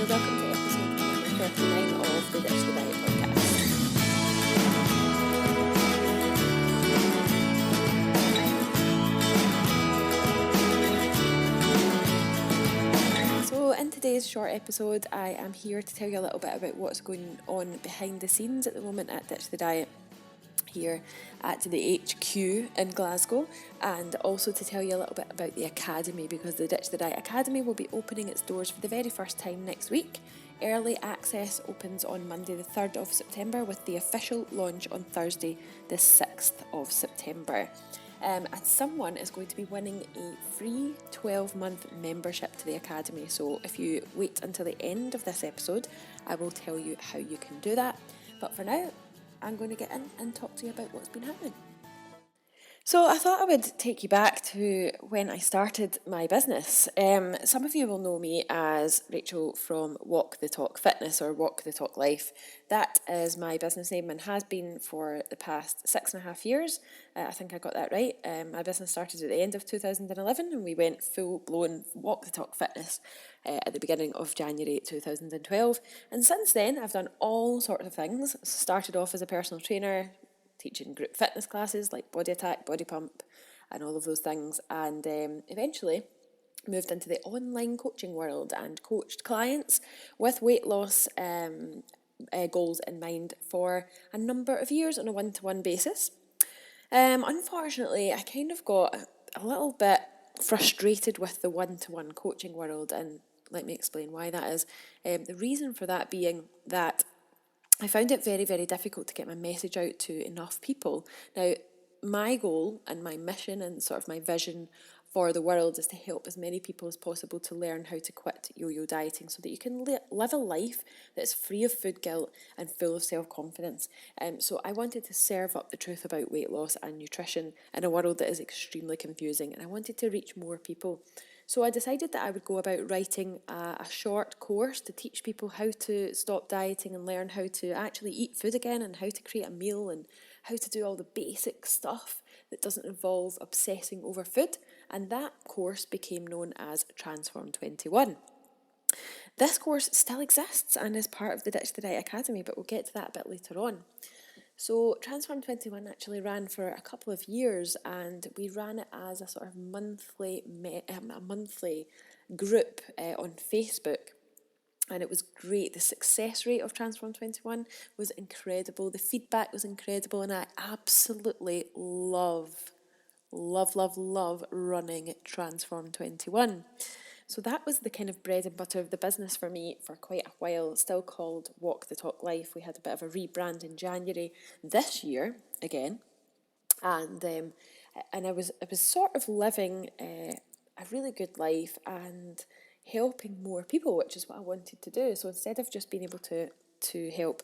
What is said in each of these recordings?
welcome to episode number 39 of the Ditch the Diet podcast. So in today's short episode, I am here to tell you a little bit about what's going on behind the scenes at the moment at Ditch the Diet here at the HQ in Glasgow, and also to tell you a little bit about the Academy, because the Ditch the Diet Academy will be opening its doors for the very first time next week. Early access opens on Monday the 3rd of September with the official launch on Thursday the 6th of September. And someone is going to be winning a free 12-month membership to the Academy. So if you wait until the end of this episode, I will tell you how you can do that. But for now, I'm going to get in and talk to you about what's been happening. So I thought I would take you back to when I started my business. Some of you will know me as Rachel from Walk the Talk Fitness or Walk the Talk Life. That is my business name and has been for the past 6.5 years. I think I got that right. My business started at the end of 2011 and we went full-blown Walk the Talk Fitness at the beginning of January 2012. And since then, I've done all sorts of things. Started off as a personal trainer, teaching group fitness classes like Body Attack, Body Pump and all of those things, and eventually moved into the online coaching world and coached clients with weight loss goals in mind for a number of years on a one-to-one basis. Unfortunately, I kind of got a little bit frustrated with the one-to-one coaching world, and let me explain why that is. The reason for that being that I found it very, very difficult to get my message out to enough people. Now, my goal and my mission and sort of my vision for the world is to help as many people as possible to learn how to quit yo-yo dieting so that you can live a life that's free of food guilt and full of self-confidence. So I wanted to serve up the truth about weight loss and nutrition in a world that is extremely confusing, and I wanted to reach more people. So I decided that I would go about writing a short course to teach people how to stop dieting and learn how to actually eat food again and how to create a meal and how to do all the basic stuff that doesn't involve obsessing over food. And that course became known as Transform 21. This course still exists and is part of the Ditch the Diet Academy, but we'll get to that a bit later on. So Transform 21 actually ran for a couple of years, and we ran it as a sort of monthly group on Facebook, and it was great. The success rate of Transform 21 was incredible. The feedback was incredible, and I absolutely love running Transform 21. So that was the kind of bread and butter of the business for me for quite a while. It's still called Walk the Talk Life. We had a bit of a rebrand in January this year again, and I was sort of living a really good life and helping more people, which is what I wanted to do. So instead of just being able to help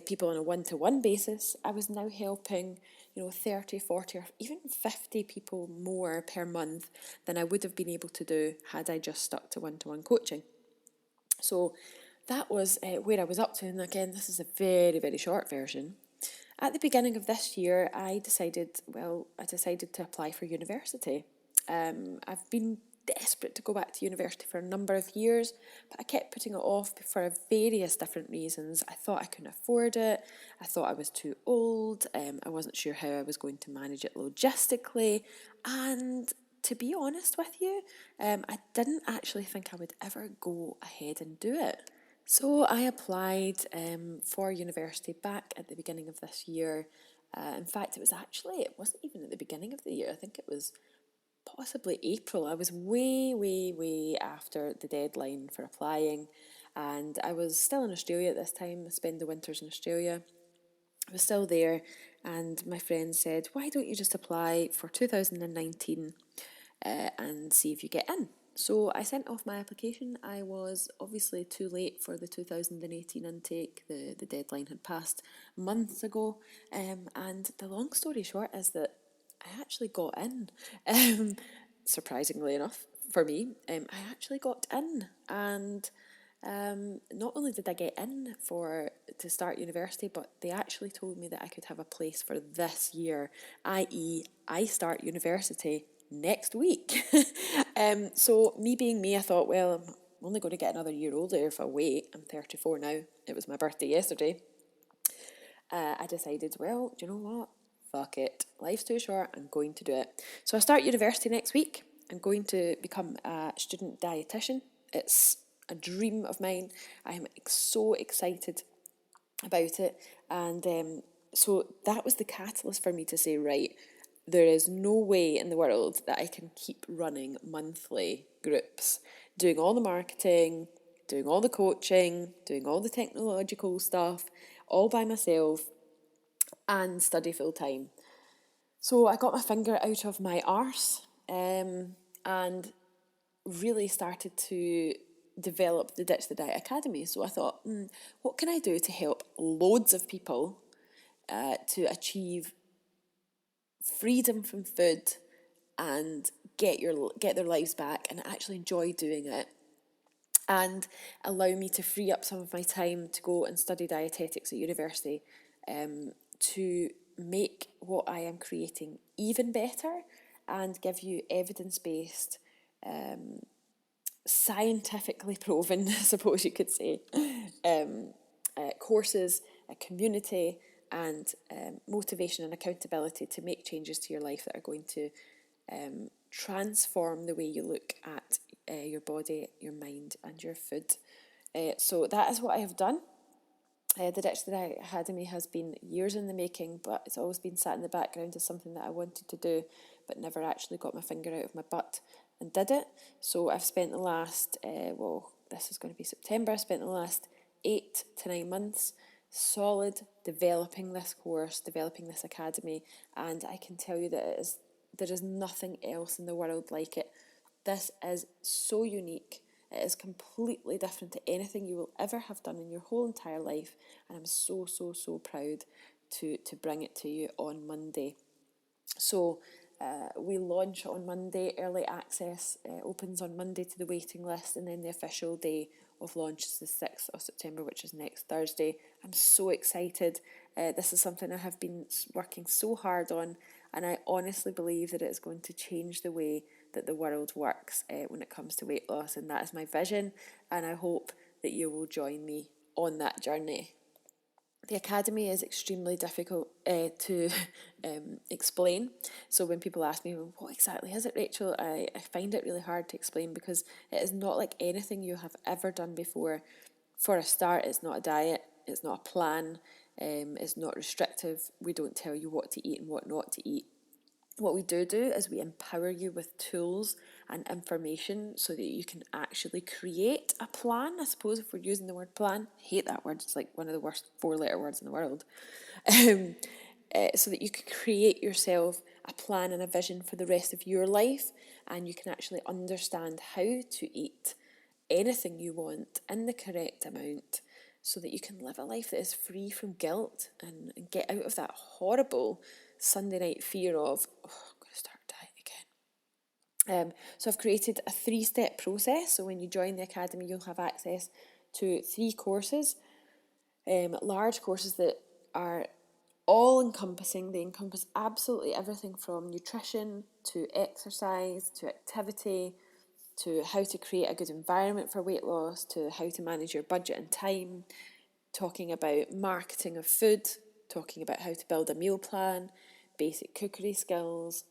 people on a one-to-one basis, I was now helping 30, 40 or even 50 people more per month than I would have been able to do had I just stuck to one-to-one coaching. So that was where I was up to, and again, this is a very, very short version. At the beginning of this year, I decided to apply for university. I've been desperate to go back to university for a number of years, but I kept putting it off for various different reasons. I thought I couldn't afford it. I thought I was too old. I wasn't sure how I was going to manage it logistically. And to be honest with you, I didn't actually think I would ever go ahead and do it. So I applied for university back at the beginning of this year. In fact, it wasn't even at the beginning of the year. I think it was possibly April. I was way after the deadline for applying, and I was still in Australia at this time. I spent the winters in Australia. I was still there, and my friend said, why don't you just apply for 2019 and see if you get in? So I sent off my application. I was obviously too late for the 2018 intake. The deadline had passed months ago, and the long story short is that I actually got in, surprisingly enough for me. I actually got in, and not only did I get in to start university, but they actually told me that I could have a place for this year, i.e. I start university next week. So me being me, I thought, well, I'm only going to get another year older if I wait. I'm 34 now. It was my birthday yesterday. I decided, well, do you know what? Fuck it. Life's too short. I'm going to do it. So I start university next week. I'm going to become a student dietitian. It's a dream of mine. I am so excited about it. And so that was the catalyst for me to say, right, there is no way in the world that I can keep running monthly groups, doing all the marketing, doing all the coaching, doing all the technological stuff, all by myself, and study full time. So I got my finger out of my arse and really started to develop the Ditch the Diet Academy. So I thought, what can I do to help loads of people to achieve freedom from food and get their lives back and actually enjoy doing it, and allow me to free up some of my time to go and study dietetics at university, to make what I am creating even better and give you evidence-based, scientifically proven, I suppose you could say, courses, a community, and motivation and accountability to make changes to your life that are going to transform the way you look at your body, your mind, and your food. So that is what I have done. The Ditch the Diet Academy has been years in the making, but it's always been sat in the background as something that I wanted to do, but never actually got my finger out of my butt and did it. So I've spent the last, this is going to be September, I've spent the last 8 to 9 months solid developing this course, developing this academy, and I can tell you that there is nothing else in the world like it. This is so unique. It is completely different to anything you will ever have done in your whole entire life, and I'm so, so, so proud to bring it to you on Monday. So we launch on Monday. Early access opens on Monday to the waiting list, and then the official day of launch is the 6th of September, which is next Thursday. I'm so excited. This is something I have been working so hard on, and I honestly believe that it is going to change the way that the world works when it comes to weight loss, and that is my vision, and I hope that you will join me on that journey. The academy is extremely difficult to explain. So when people ask me, well, what exactly is it, Rachel? I find it really hard to explain because it is not like anything you have ever done before. For a start, it's not a diet, it's not a plan, it's not restrictive. We don't tell you what to eat and what not to eat. What we do is we empower you with tools and information so that you can actually create a plan. I suppose if we're using the word plan, I hate that word, it's like one of the worst 4-letter words in the world. So that you can create yourself a plan and a vision for the rest of your life, and you can actually understand how to eat anything you want in the correct amount, so that you can live a life that is free from guilt and get out of that horrible Sunday night fear of, oh, I'm going to start dieting again. So I've created a 3-step process. So when you join the academy, you'll have access to 3 courses, large courses that are all encompassing. They encompass absolutely everything from nutrition to exercise to activity to how to create a good environment for weight loss, to how to manage your budget and time, talking about marketing of food, talking about how to build a meal plan, basic cookery skills.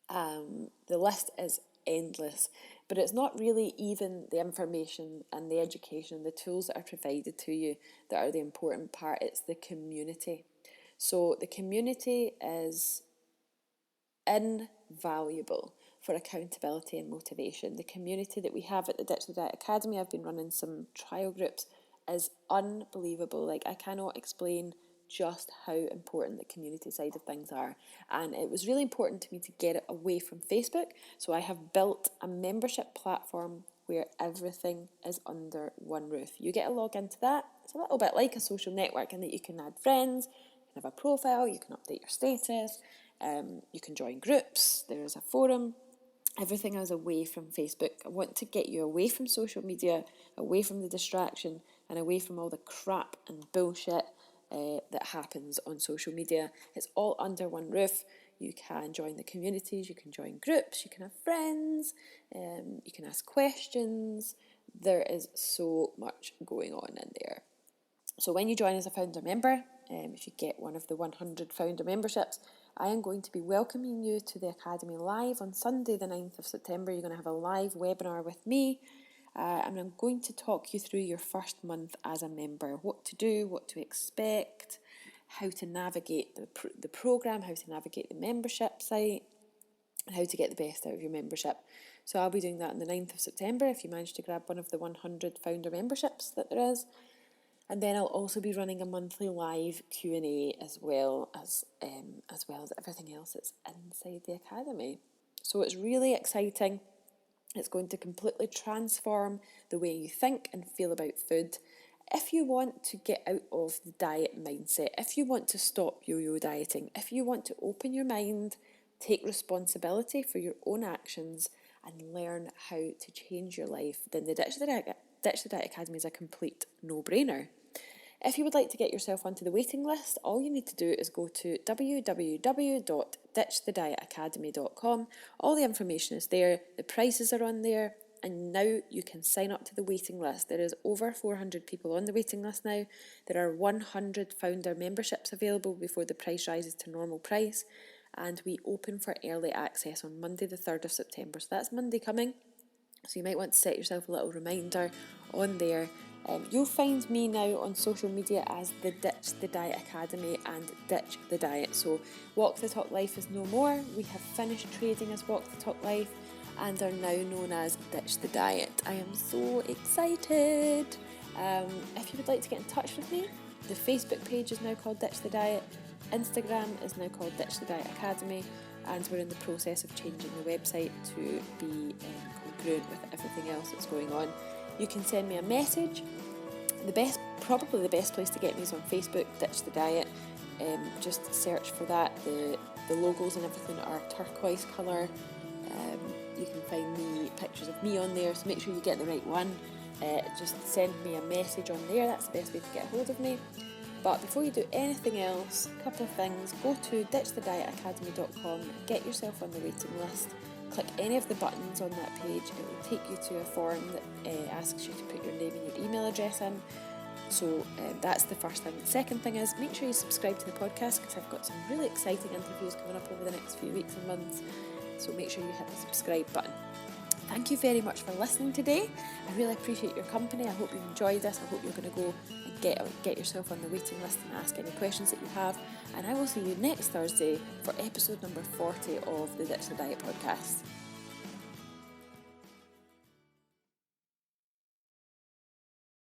The list is endless, but it's not really even the information and the education, the tools that are provided to you that are the important part. It's the community. So the community is invaluable for accountability and motivation. The community that we have at the Ditch the Diet Academy, I've been running some trial groups, is unbelievable. Like, I cannot explain just how important the community side of things are, and it was really important to me to get it away from Facebook. So I have built a membership platform where everything is under one roof. You get a log into that. It's a little bit like a social network in that you can add friends, you can have a profile, you can update your status, you can join groups, there's a forum. Everything is away from Facebook. I want to get you away from social media, away from the distraction, and away from all the crap and bullshit that happens on social media. It's all under one roof. You can join the communities, you can join groups, you can have friends, you can ask questions. There is so much going on in there. So when you join as a founder member, if you get one of the 100 founder memberships, I am going to be welcoming you to the Academy live on Sunday the 9th of September. You're going to have a live webinar with me, and I'm going to talk you through your first month as a member, what to do, what to expect, how to navigate the program, how to navigate the membership site, and how to get the best out of your membership. So I'll be doing that on the 9th of September if you manage to grab one of the 100 founder memberships that there is. And then I'll also be running a monthly live Q&A as well as everything else that's inside the Academy. So it's really exciting. It's going to completely transform the way you think and feel about food. If you want to get out of the diet mindset, if you want to stop yo-yo dieting, if you want to open your mind, take responsibility for your own actions and learn how to change your life, then the Ditch the Diet Academy is a complete no-brainer. If you would like to get yourself onto the waiting list, all you need to do is go to www.ditchthedietacademy.com. All the information is there, the prices are on there, and now you can sign up to the waiting list. There is over 400 people on the waiting list now. There are 100 founder memberships available before the price rises to normal price, and we open for early access on Monday the 3rd of September. So that's Monday coming. So you might want to set yourself a little reminder on there. You'll find me now on social media as the Ditch the Diet Academy and Ditch the Diet. So Walk the Talk Life is no more. We have finished trading as Walk the Talk Life and are now known as Ditch the Diet. I am so excited. If you would like to get in touch with me, the Facebook page is now called Ditch the Diet. Instagram is now called Ditch the Diet Academy, and we're in the process of changing the website to be congruent with everything else that's going on. You can send me a message. Probably the best place to get me is on Facebook, Ditch the Diet. Just search for that. The logos and everything are turquoise colour. You can find pictures of me on there, so make sure you get the right one. Just send me a message on there. That's the best way to get a hold of me. But before you do anything else, a couple of things. Go to ditchthedietacademy.com, get yourself on the waiting list. Click any of the buttons on that page. It will take you to a form that asks you to put your name and your email address in. So that's the first thing. The second thing is make sure you subscribe to the podcast, because I've got some really exciting interviews coming up over the next few weeks and months. So make sure you hit the subscribe button. Thank you very much for listening today. I really appreciate your company. I hope you've enjoyed this. I hope you're going to go and get yourself on the waiting list and ask any questions that you have. And I will see you next Thursday for episode number 40 of the Ditch the Diet podcast.